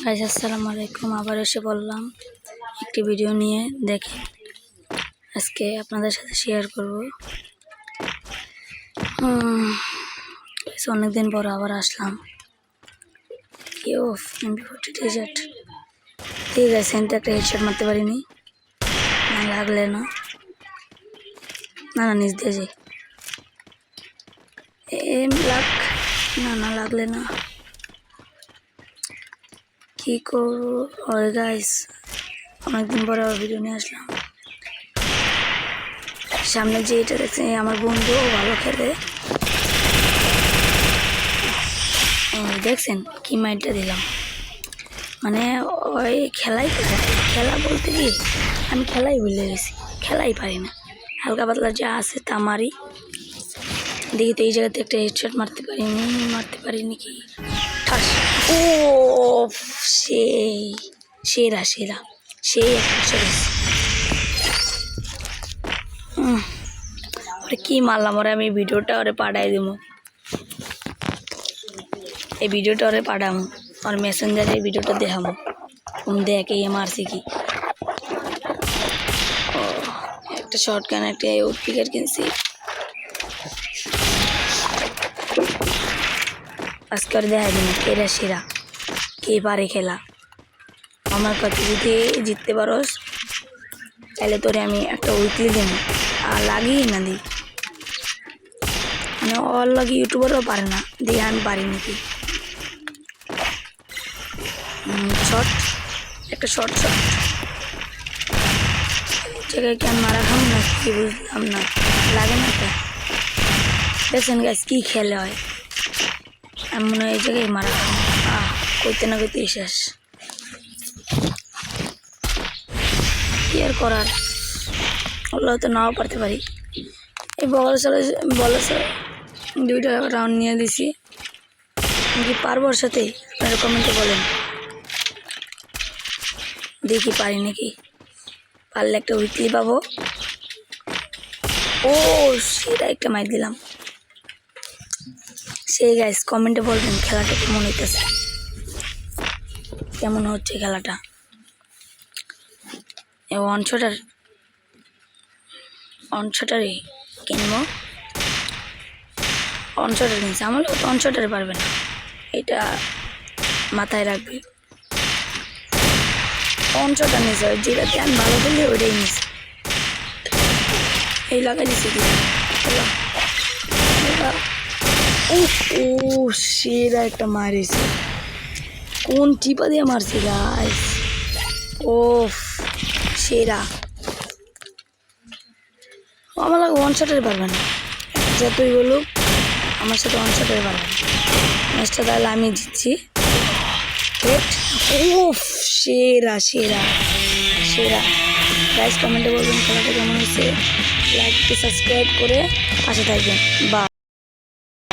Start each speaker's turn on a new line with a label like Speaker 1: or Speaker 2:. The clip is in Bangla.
Speaker 1: গাইস আসসালামু আলাইকুম। আবার এসে বললাম একটি ভিডিও নিয়ে। দেখেন, আজকে আপনাদের সাথে শেয়ার করব। অনেকদিন পর আবার আসলাম। MP40 টি-শার্ট ঠিক আছে, কিন্তু একটা হেডশট মারতে পারিনি। না লাগলে না নিচ দিয়ে যাই। না লাগলে না, কি করবো? গাইস অনেকদিন পর আবার ভিডিও নিয়ে আসলাম। সামনে যে এটা দেখছেন, আমার বন্ধু ভালো খেলে। দেখছেন কি মাইন্ডটা দিলাম, মানে ওই খেলা বলতে কি আমি খেলাই ভুলে গেছি, খেলাই পারি না। হালকা পাতলা যা আছে তা মারি। দেখি তো এই জায়গাতে একটা হেডশট মারতে পারিনি কি ঠাস। ও সেরা সেই একটা ওরে কি মারলাম। ওরে আমি ভিডিওটা ওরে পাঠাই দেবো, এই ভিডিওটা ওরে পাঠাবো, আর মেসেঞ্জারে এই ভিডিওটা দেখাবো। দেখে মারছি কি। একটা শর্ট গান, একটা পিকার কিনছি। আজকে আর দেখা দিন কেরা সেরা, কে পারে খেলা। আমার কাছে যদি জিততে পারোস তাহলে তোরে আমি একটা উইকলি দেব, আর লাগিয়ে না দিই। মানে ওর লাগে ইউটিউবারও পারে না, দিয়ে আমি পারি নাকি। একটা শর্ট জায়গায় কি আমি মারা খাবো না কি, বুঝলাম না। লাগে না তো দেখছেন গাছ কি খেলে হয়। আমি মনে হয় এই জায়গায় মারা খাবো। করতে না করতে শেষ। কি আর করার, ওগুলো হয়তো নাও পারতে পারি। এই বলার দুইটা রাউন্ড নিয়ে দিছি। কি পারবো ওর সাথে? আপনারা কমেন্টে বলেন, দেখি পারি নাকি। পারলে একটা উইকলি পাবো। সেটা একটা মাইর দিলাম। সেই গাইস কমেন্টে বলবেন খেলাটা কেমন হইতেছে, কেমন হচ্ছে খেলাটা। অনশটারই কিনবো। অনশটার কিনছি, আমার তো অনশটারে পারবে না, এটা মাথায় রাখবে। অনশটার নিয়েছে, যেটাতে আমি ভালো খেলি ওইটাই নিয়েছি। এই লাগাই দিছি কি সেরা একটা মারিছে। কোন টিপা দিয়ে মারছি গাইস। সেরা। আমার লাগে ওয়ান শটের পারবে না, যতই বলুক আমার সাথে ওয়ান শটের পারবে না। ম্যাচটা তাহলে আমি জিতছি। সেরা গাইস কমেন্টে বলবেন খেলাটা কেমন হয়েছে। লাইক সাবস্ক্রাইব করে পাশে থাকবেন। বা